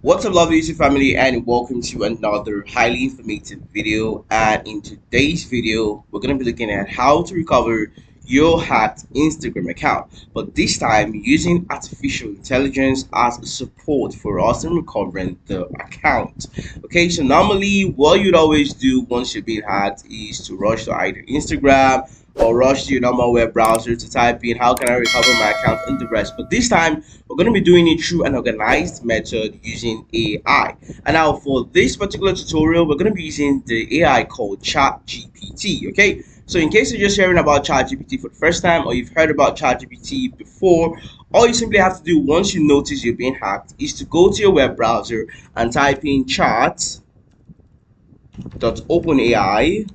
What's up, lovely YouTube family, and welcome to another highly informative video. And in today's video, we're going to be looking at how to recover your hacked Instagram account, but this time using artificial intelligence as support for us in recovering the account. Okay, so normally what you'd always do once you've been hacked is to rush to either Instagram or rush to your normal web browser to type in how can I recover my account and the rest. But this time we're going to be doing it through an organized method using AI. And now for this particular tutorial, we're going to be using the AI called ChatGPT. Okay, so in case you're just hearing about ChatGPT for the first time, or you've heard about ChatGPT before, all you simply have to do once you notice you're being hacked is to go to your web browser and type in chat.openai.com.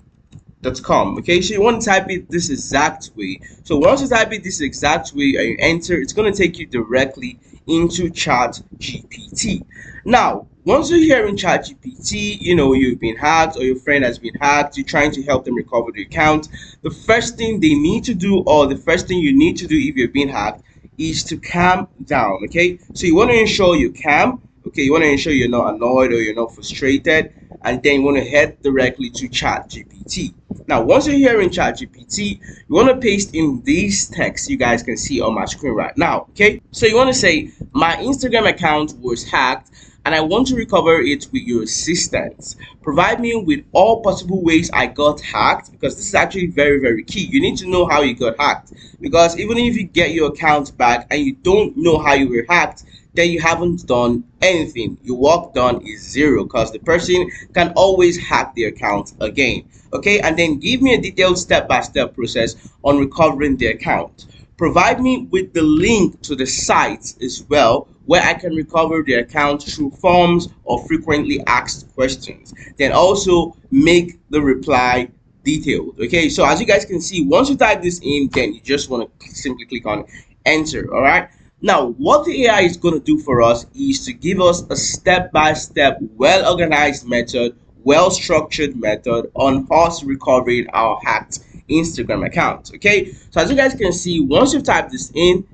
Okay, so you want to type it this exact way. So once you type it this exact way and you enter, it's going to take you directly into ChatGPT. Now once you're here in ChatGPT, you've been hacked or your friend has been hacked, you're trying to help them recover the account. The first thing they need to do, or the first thing you need to do if you've been hacked, is to calm down. Okay, so you want to ensure you're calm. Okay, you want to ensure you're not annoyed or you're not frustrated, and then you want to head directly to ChatGPT. Now once you're here in ChatGPT, you want to paste in these text you guys can see on my screen right now. Okay, so you want to say my Instagram account was hacked and I want to recover it with your assistance. Provide me with all possible ways I got hacked, because this is actually very key. You need to know how you got hacked, because even if you get your account back and you don't know how you were hacked, then you haven't done anything. Your work done is zero, because the person can always hack the account again. Okay, and then give me a detailed step-by-step process on recovering the account. Provide me with the link to the site as well, where I can recover the account through forms or frequently asked questions. Then also make the reply detailed. Okay, so as you guys can see, once you type this in, then you just want to simply click on enter. All right, now what the AI is going to do for us is to give us a step-by-step, well-organized method, well-structured method on us recovering our hacked Instagram account. Okay, so as you guys can see, once you've typed this in,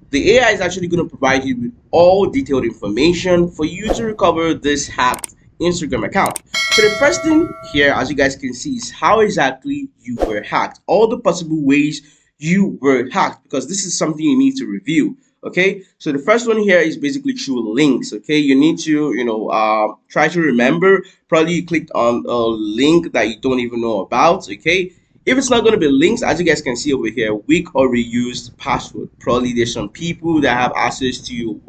the AI is actually going to provide you with all detailed information for you to recover this hacked Instagram account. So the first thing here, as you guys can see, is how exactly you were hacked, all the possible ways you were hacked, because this is something you need to review. Okay, so the first one here is basically through links. Okay, you need to try to remember, probably you clicked on a link that you don't even know about. Okay, if it's not going to be links, as you guys can see over here, weak or reused password. Probably there's some people that have access to your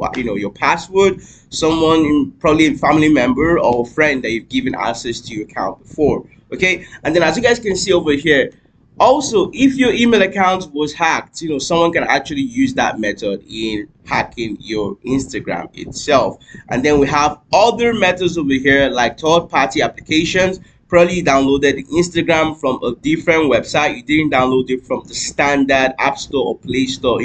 password, someone, probably a family member or friend that you've given access to your account before. Okay, and then as you guys can see over here, also if your email account was hacked, someone can actually use that method in hacking your Instagram itself. And then we have other methods over here, like third-party applications. Probably you downloaded Instagram from a different website, you didn't download it from the standard app store or play store,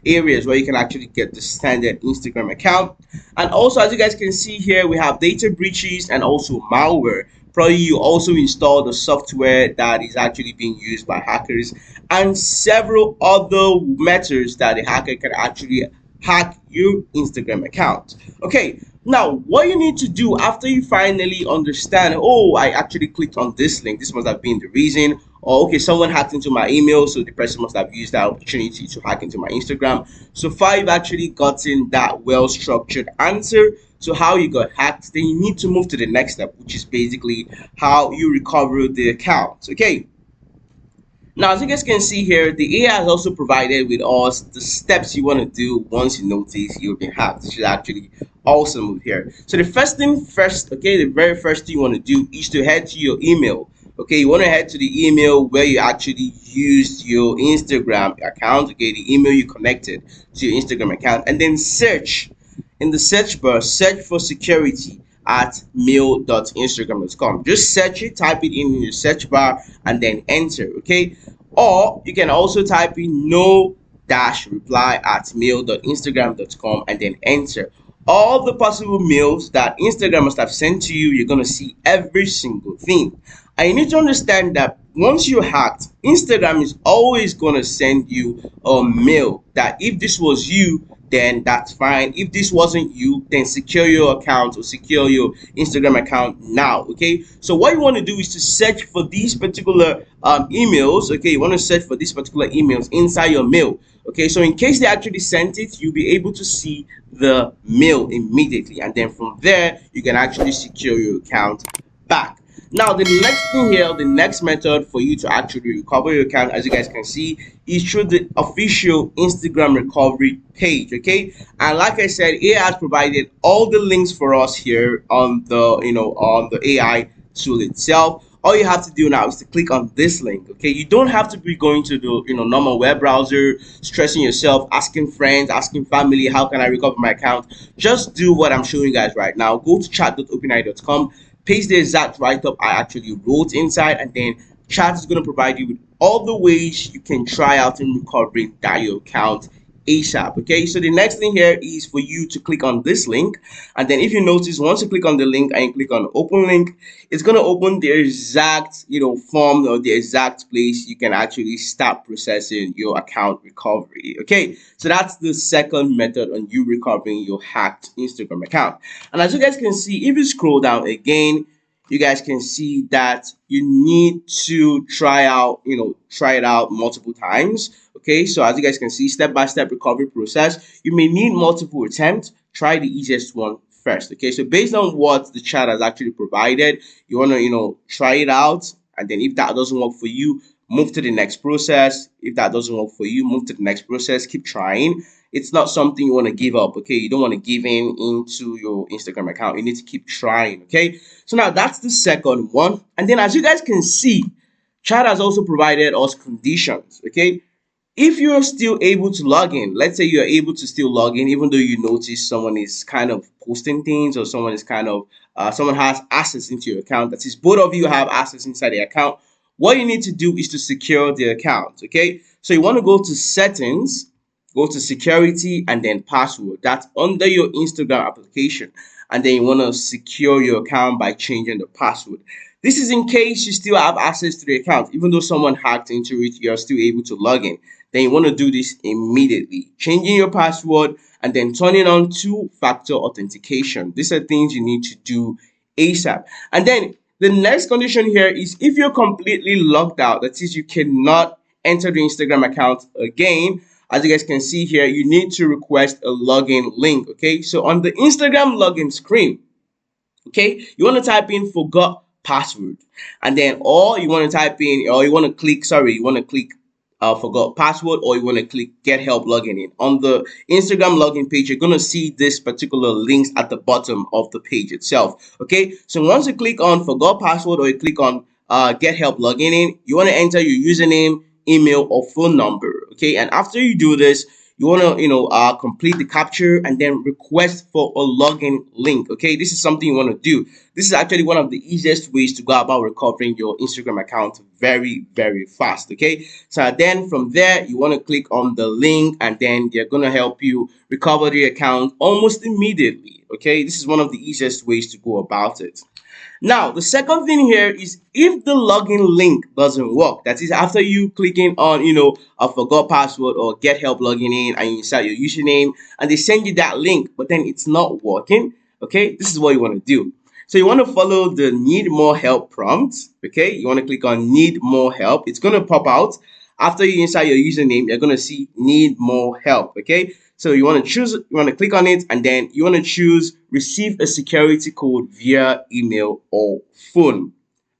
areas where you can actually get the standard Instagram account. And also, as you guys can see here, we have data breaches and also malware. Probably you also installed the software that is actually being used by hackers, and several other methods that a hacker can actually hack your Instagram account. Okay, now what you need to do after you finally understand, oh, I actually clicked on this link, this must have been the reason, or okay, someone hacked into my email, so the person must have used that opportunity to hack into my Instagram. So far you've actually gotten that well-structured answer to how you got hacked. Then you need to move to the next step, which is basically how you recover the account. Okay, now as you guys can see here, the AI has also provided with us the steps you want to do once you notice you've been hacked, which is actually awesome over here. So the first thing first, okay, the very first thing you want to do is to head to your email. Okay, you want to head to the email where you actually used your Instagram account. Okay, the email you connected to your Instagram account, and then search in the search bar, search for security at mail.instagram.com. Just search it, type it in your search bar, and then enter. Okay, or you can also type in no dash reply at mail.instagram.com and then enter. All the possible mails that Instagram must have sent to you, you're going to see every single thing. And you need to understand that once you're hacked, Instagram is always going to send you a mail that if this was you, then that's fine. If this wasn't you, then secure your account or secure your Instagram account now. Okay, so what you want to do is to search for these particular emails. Okay, you want to search for these particular emails inside your mail. Okay, so in case they actually sent it, you'll be able to see the mail immediately, and then from there you can actually secure your account back. Now, the next thing here, the next method for you to actually recover your account, as you guys can see, is through the official Instagram recovery page. Okay, and like I said, AI has provided all the links for us here on the on the AI tool itself. All you have to do now is to click on this link. Okay, you don't have to be going to the normal web browser, stressing yourself, asking friends, asking family, how can I recover my account? Just do what I'm showing you guys right now. Go to chat.openai.com, paste the exact write-up I actually wrote inside, and then chat is going to provide you with all the ways you can try out and recovering that your account ASAP. Okay, so the next thing here is for you to click on this link, and then if you notice, once you click on the link and you click on open link, it's going to open the exact form or the exact place you can actually start processing your account recovery. Okay, so that's the second method on you recovering your hacked Instagram account. And as you guys can see, if you scroll down again, you guys can see that you need to try it out multiple times. Okay, so as you guys can see, step-by-step recovery process, you may need multiple attempts. Try the easiest one first. Okay, so based on what the chat has actually provided, you want to try it out, and then if that doesn't work for you, move to the next process. If that doesn't work for you, move to the next process. Keep trying. It's not something you want to give up. Okay, you don't want to give in into your Instagram account. You need to keep trying. Okay, so now that's the second one. And then as you guys can see, chat has also provided us conditions. Okay, if you're still able to log in, let's say you're able to still log in even though you notice someone is kind of posting things, or someone is kind of someone has access into your account, that is both of you have access inside the account, what you need to do is to secure the account. Okay, so you want to go to settings, go to security, and then password. That's under your Instagram application, and then you want to secure your account by changing the password. This is in case you still have access to the account, even though someone hacked into it, you're still able to log in. Then you want to do this immediately, changing your password and then turning on two-factor authentication. These are things you need to do ASAP. And then the next condition here is if you're completely logged out, that is, you cannot enter the Instagram account again. As you guys can see here, you need to request a login link. Okay, so on the Instagram login screen, okay, you want to type in forgot password, and then or you want to type in, or you want to click, sorry, you want to click forgot password, or you want to click get help logging in. On the Instagram login page, you're going to see this particular links at the bottom of the page itself. Okay, so once you click on forgot password, or you click on get help logging in, you want to enter your username, email, or phone number. Okay, and after you do this, you want to complete the capture and then request for a login link. Okay, this is something you want to do. This is actually one of the easiest ways to go about recovering your Instagram account very, very fast. Okay, so then from there you want to click on the link, and then they're going to help you recover the account almost immediately. Okay, this is one of the easiest ways to go about it. Now, the second thing here is if the login link doesn't work, that is after you clicking on, a forgot password or get help logging in, and you insert your username and they send you that link, but then it's not working. Okay, this is what you want to do. So you want to follow the need more help prompt. Okay, you want to click on need more help. It's going to pop out. After you insert your username, you're going to see need more help. Okay, so you want to choose, you want to click on it, and then you want to choose receive a security code via email or phone.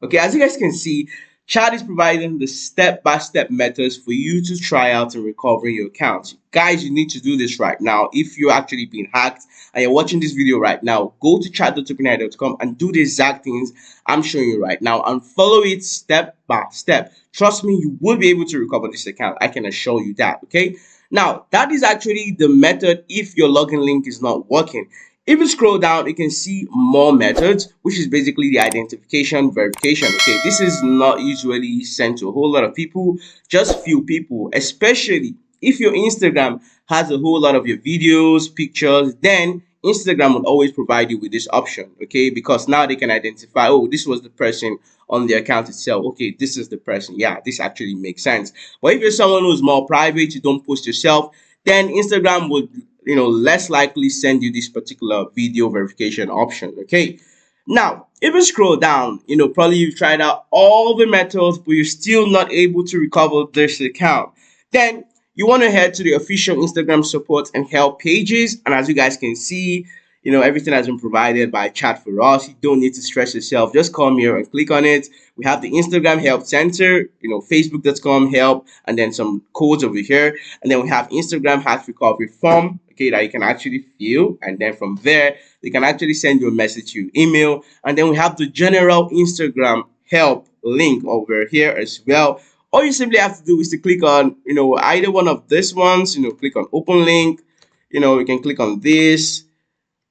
Okay, as you guys can see, chat is providing the step-by-step methods for you to try out and recover your account. Guys, you need to do this right now. If you're actually being hacked and you're watching this video right now, go to chat.openai.com and do the exact things I'm showing you right now and follow it step by step. Trust me, you will be able to recover this account. I can assure you that. Okay, now that is actually the method if your login link is not working. If you scroll down, you can see more methods, which is basically the identification verification. Okay, this is not usually sent to a whole lot of people, just few people, especially if your Instagram has a whole lot of your videos, pictures, then Instagram will always provide you with this option. Okay, because now they can identify, oh, this was the person on the account itself. Okay, this is the person. Yeah, this actually makes sense. But if you're someone who's more private, you don't post yourself, then Instagram would less likely send you this particular video verification option. Okay, now if you scroll down, probably you've tried out all the methods but you're still not able to recover this account. Then you want to head to the official Instagram support and help pages, and as you guys can see, everything has been provided by Chat for Us. You don't need to stress yourself. Just come here and click on it. We have the Instagram Help Center, Facebook.com help, and then some codes over here. And then we have Instagram Hack Recovery Form, okay, that you can actually fill. And then from there, they can actually send you a message to your email. And then we have the general Instagram help link over here as well. All you simply have to do is to click on, either one of these ones, click on open link. You can click on this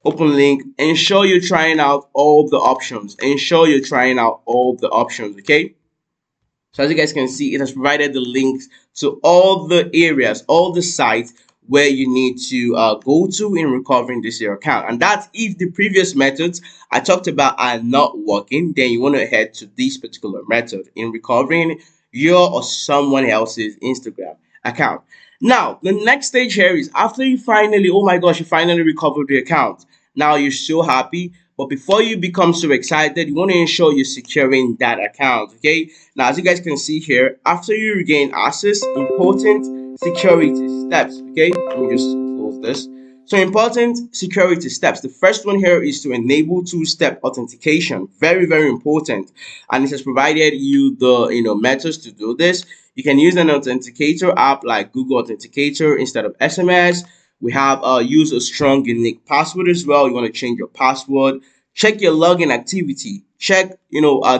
open link. Ensure you're trying out all the options. Ensure you're trying out all the options. Okay, so as you guys can see, it has provided the links to all the areas, all the sites where you need to go to in recovering this your account. And that's if the previous methods I talked about are not working, then you want to head to this particular method in recovering your or someone else's Instagram account. Now, the next stage here is after you finally, oh my gosh, you finally recovered the account. Now you're so happy, but before you become so excited, you want to ensure you're securing that account. Okay, now as you guys can see here, after you regain access, important security steps. Okay, let me just close this. So important security steps. The first one here is to enable two-step authentication. Very, very important. And it has provided you the methods to do this. You can use an authenticator app like Google Authenticator instead of SMS. We have use a strong unique password as well. You want to change your password. Check your login activity. Check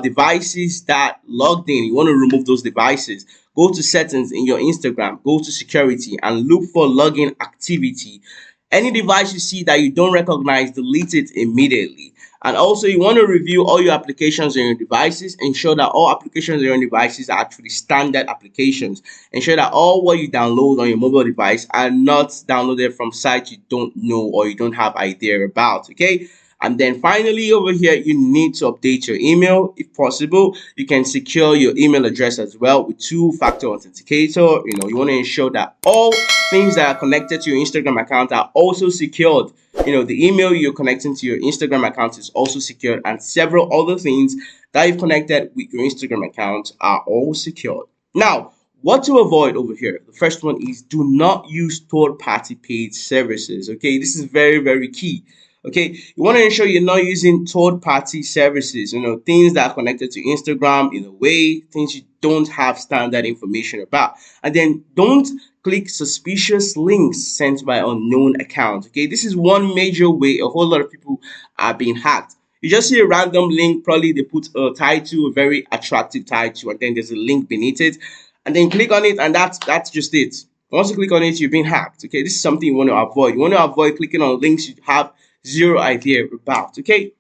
devices that logged in. You want to remove those devices. Go to settings in your Instagram. Go to security and look for login activity. Any device you see that you don't recognize, delete it immediately. And also, you want to review all your applications on your devices. Ensure that all applications on your devices are actually standard applications. Ensure that all what you download on your mobile device are not downloaded from sites you don't know or you don't have idea about. Okay. And then finally over here, you need to update your email. If possible, you can secure your email address as well with two-factor authenticator. You want to ensure that all things that are connected to your Instagram account are also secured. The email you're connecting to your Instagram account is also secured, and several other things that you've connected with your Instagram account are all secured. Now, what to avoid over here? The first one is do not use third-party paid services. Okay, this is very, very key. Okay, you want to ensure you're not using third-party services, things that are connected to Instagram in a way, things you don't have standard information about. And then don't click suspicious links sent by unknown accounts. Okay, this is one major way a whole lot of people are being hacked. You just see a random link, probably they put a title, a very attractive title, and then there's a link beneath it, and then click on it, and that's just it. Once you click on it, you've been hacked. Okay, this is something you want to avoid. You want to avoid clicking on links you have zero idea about. Okay,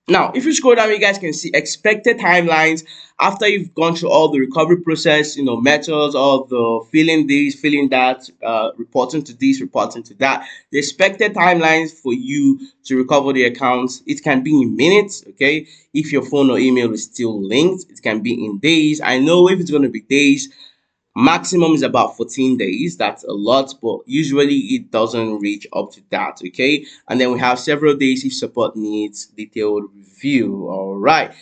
now if you scroll down, you guys can see expected timelines after you've gone through all the recovery process, methods of the filling this, filling that, reporting to this, reporting to that. The expected timelines for you to recover the accounts, it can be in minutes. Okay, if your phone or email is still linked, it can be in days. I know if it's going to be days, maximum is about 14 days. That's a lot, but usually it doesn't reach up to that. Okay, and then we have several days if support needs detailed review. All right,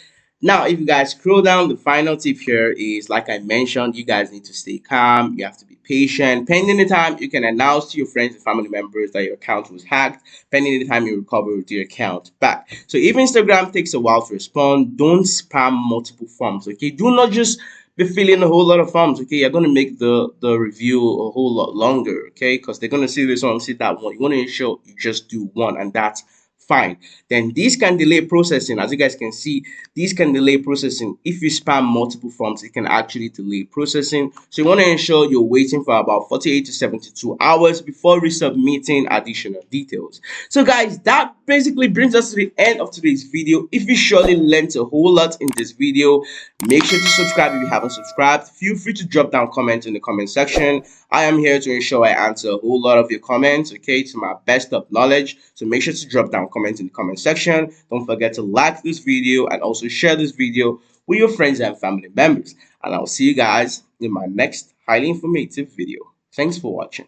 now if you guys scroll down, the final tip here is, like I mentioned, you guys need to stay calm. You have to be patient. Pending the time, you can announce to your friends and family members that your account was hacked. Pending the time you recover your account back. So if Instagram takes a while to respond, don't spam multiple forms. Okay, do not just be filling a whole lot of forms. Okay, you're going to make the review a whole lot longer. Okay, because they're going to see this one, see that one. You want to ensure you just do one, and that's fine. Then these can delay processing. As you guys can see, these can delay processing. If you spam multiple forms, it can actually delay processing. So you want to ensure you're waiting for about 48 to 72 hours before resubmitting additional details. So guys, that basically brings us to the end of today's video. If you surely learned a whole lot in this video, make sure to subscribe if you haven't subscribed. Feel free to drop down comments in the comment section. I am here to ensure I answer a whole lot of your comments, okay, to my best of knowledge. So make sure to drop down comments in the comment section. Don't forget to like this video and also share this video with your friends and family members. And I'll see you guys in my next highly informative video. Thanks for watching.